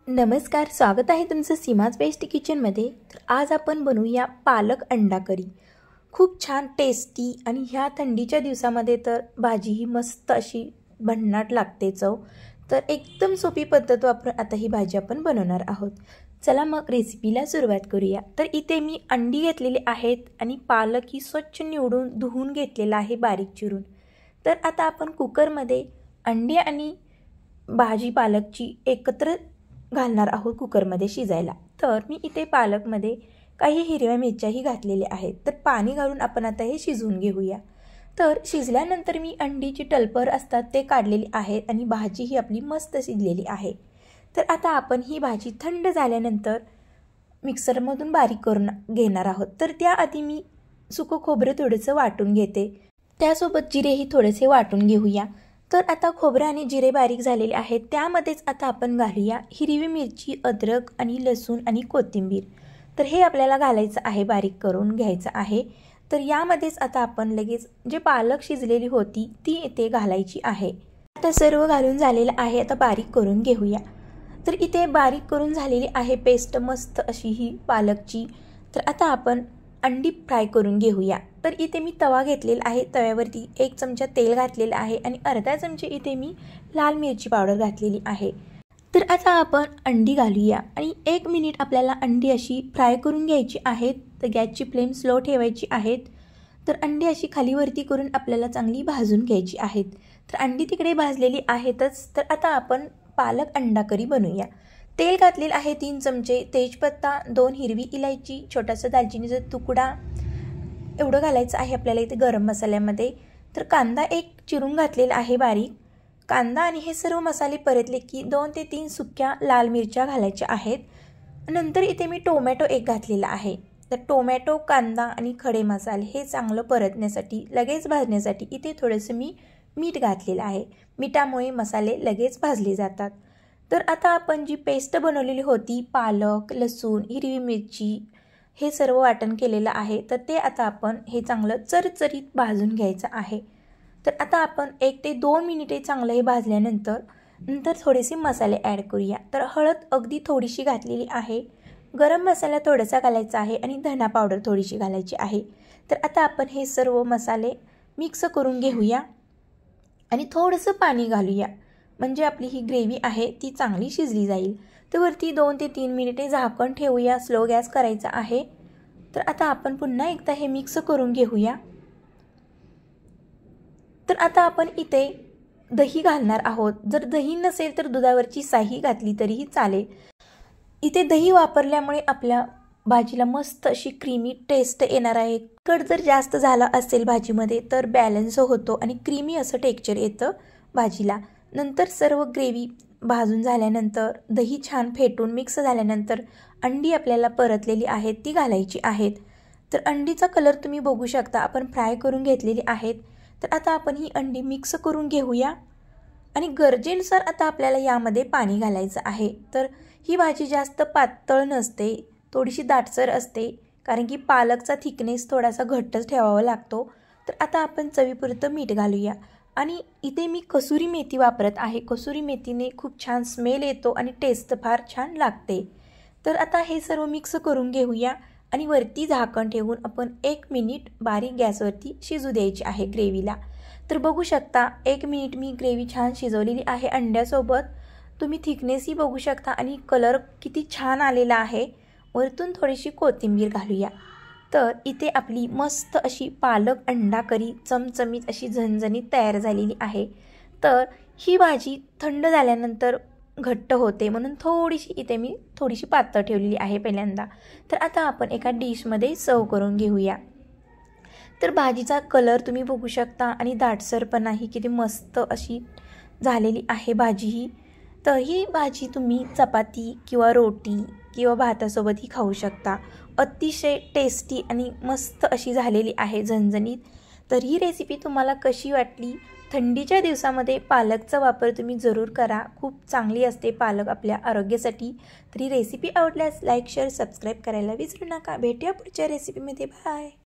नमस्कार, स्वागत आहे तुमचं सीमाज बेस्ट किचनमध्ये। तर आज आपण बनवूया पालक अंडा करी। खूप छान टेस्टी आणि ह्या थंडीच्या दिवसामध्ये तर भाजी ही मस्त अशी भन्नाट लागते चव। तर एकदम सोपी पद्धत वापरून आता ही भाजी आपण बनवणार आहोत। चला मग रेसिपीला सुरुवात करूया। तर इथे मी अंडी घेतलेली आहेत आणि पालक ही स्वच्छ निवडून धुवून घेतलेला आहे बारीक चिरून। तर आता आपण कुकरमध्ये अंडी आणि भाजी पालकची एकत्र घालणार आहोत कुकरमध्ये शिजायला। तर मी इथे पालकमध्ये काही हिरव्या मिरच्याही घातलेल्या आहेत। तर पाणी घालून आपण आता हे शिजवून घेऊया। तर शिजल्यानंतर मी अंडीची टलपर असतात ते काढलेली आहेत आणि भाजी ही आपली मस्त शिजलेली आहे। तर आता आपण ही भाजी थंड झाल्यानंतर मिक्सरमधून बारीक करून घेणार आहोत। तर त्याआधी मी सुकं खोबरं थोडंसं वाटून घेते, त्यासोबत जिरेही थोडेसे वाटून घेऊया। तर आता खोबरं आणि जिरे बारीक झालेले आहेत, त्यामध्येच आता आपण घालूया हिरवी मिरची, अद्रक आणि लसूण आणि कोथिंबीर। तर हे आपल्याला घालायचं आहे, बारीक करून घ्यायचं आहे। तर यामध्येच आता आपण लगेच जे पालक शिजलेली होती ती इथे घालायची आहे। आता सर्व घालून झालेलं आहे, आता बारीक करून घेऊया। तर इथे बारीक करून झालेली आहे पेस्ट मस्त अशी ही पालकची। तर आता आपण अंडी फ्राय करून घेऊया। तर इथे मी तवा घेतलेला आहे, तव्यावरती 1 चमचा तेल घातलेलं आहे आणि अर्धा चमचा इथे मी लाल मिरची पावडर घातलेली आहे। तर आता आपण अंडी घालूया आणि 1 मिनिट आपल्याला अंडी अशी फ्राय करून घ्यायची आहेत। तर गॅसची फ्लेम स्लो ठेवायची आहेत। तर अंडी अशी खालीवरती करून आपल्याला चांगली भाजून घ्यायची आहेत। तर अंडी तिकडे भाजलेली आहेतच। तर आता आपण पालक अंडा करी बनवूया। तेल घातलेलं आहे 3 चमचे, तेजपत्ता, 2 हिरवी इलायची, छोटासा दालचिनीचा तुकडा एवढं घालायचं आहे आपल्याला इथे गरम मसाल्यामध्ये। तर कांदा 1 चिरून घातलेला आहे बारीक कांदा आणि हे सर्व मसाले परतले की 2 ते 3 सुक्या लाल मिरच्या घालायच्या आहेत। नंतर इथे मी टोमॅटो 1 घातलेला आहे। तर टोमॅटो, कांदा आणि खडे मसाले हे चांगलं परतण्यासाठी, लगेच भाजण्यासाठी इथे थोडंसं मी मीठ घातलेलं आहे। मिठामुळे मसाले लगेच भाजले जातात। तर आता आपण जी पेस्ट बनवलेली होती, पालक, लसूण, हिरवी मिरची हे सर्व वाटण केलेलं आहे, तर ते आता आपण हे चांगलं चरचरीत भाजून घ्यायचं आहे। तर आता आपण 1 ते 2 मिनिटे चांगलं हे भाजल्यानंतर थोडेसे मसाले ॲड करूया। तर हळद अगदी थोडीशी घातलेली आहे, गरम मसाला थोडासा घालायचा आहे आणि धना पावडर थोडीशी घालायची आहे। तर आता आपण हे सर्व मसाले मिक्स करून घेऊया आणि थोडंसं पाणी घालूया, म्हणजे आपली ही ग्रेव्ही आहे ती चांगली शिजली जाईल। तर वरती 2 ते 3 मिनिटे झाकण ठेवूया, स्लो गॅस करायचा आहे। तर आता आपण पुन्हा एकदा हे मिक्स करून घेऊया। तर आता आपण इथे दही घालणार आहोत। जर दही नसेल तर दुधावरची साही घातली तरीही चालेल। इथे दही वापरल्यामुळे आपल्या भाजीला मस्त अशी क्रीमी टेस्ट येणार आहे। कट जर जास्त झाला असेल भाजीमध्ये तर बॅलन्स होतो आणि क्रीमी असं टेक्स्चर येतं भाजीला। नंतर सर्व ग्रेव्ही भाजून झाल्यानंतर, दही छान फेटून मिक्स झाल्यानंतर अंडी आपल्याला परतलेली आहेत ती घालायची आहेत। तर अंडीचा कलर तुम्ही बघू शकता, आपण फ्राय करून घेतलेली आहेत। तर आता आपण ही अंडी मिक्स करून घेऊया आणि गरजेनुसार आता आपल्याला यामध्ये पाणी घालायचं आहे। तर ही भाजी जास्त पातळ नसते, थोडीशी दाटसर असते, कारण की पालकचा थिकनेस थोडासा घट्टच ठेवावा लागतो। तर आता आपण चवीपुरतं मीठ घालूया आणि इथे मी कसुरी मेथी वापरत आहे। कसुरी मेथीने खूप छान स्मेल येतो आणि टेस्ट फार छान लागते। तर आता हे सर्व मिक्स करून घेऊया आणि वरती झाकण ठेवून आपण 1 मिनिट बारीक गॅसवरती शिजू द्यायची आहे ग्रेव्हीला। तर बघू शकता 1 मिनिट मी ग्रेव्ही छान शिजवलेली आहे अंड्यासोबत। तुम्ही थिकनेसही बघू शकता आणि कलर किती छान आलेला आहे। वरतून थोडीशी कोथिंबीर घालूया। तर इथे आपली मस्त अशी पालक अंडा करी चमचमीत अशी झणझणीत तयार झालेली आहे। तर ही भाजी थंड झाल्यानंतर घट्ट होते, म्हणून थोडीशी इथे मी थोडीशी पातळ ठेवलेली आहे पहिल्यांदा। तर आता आपण एका डिशमध्ये सर्व करून घेऊया। तर भाजीचा कलर तुम्ही बघू शकता आणि दाटसरपणा ही किती मस्त अशी झालेली आहे भाजी ही। तर ही भाजी तुम्ही चपाती किंवा रोटी किंवा भातासोबतही खाऊ शकता। अतिशय टेस्टी आणि मस्त अशी झालेली आहे झणझणीत। तर ही रेसिपी तुम्हाला कशी वाटली? थंडीच्या दिवसामध्ये पालकचा वापर तुम्ही जरूर करा, खूप चांगली असते पालक आपल्या आरोग्यासाठी। तर ही रेसिपी आवडल्यास लाईक, शेअर, सबस्क्राईब करायला विसरू नका। भेटूया पुढच्या रेसिपीमध्ये। बाय।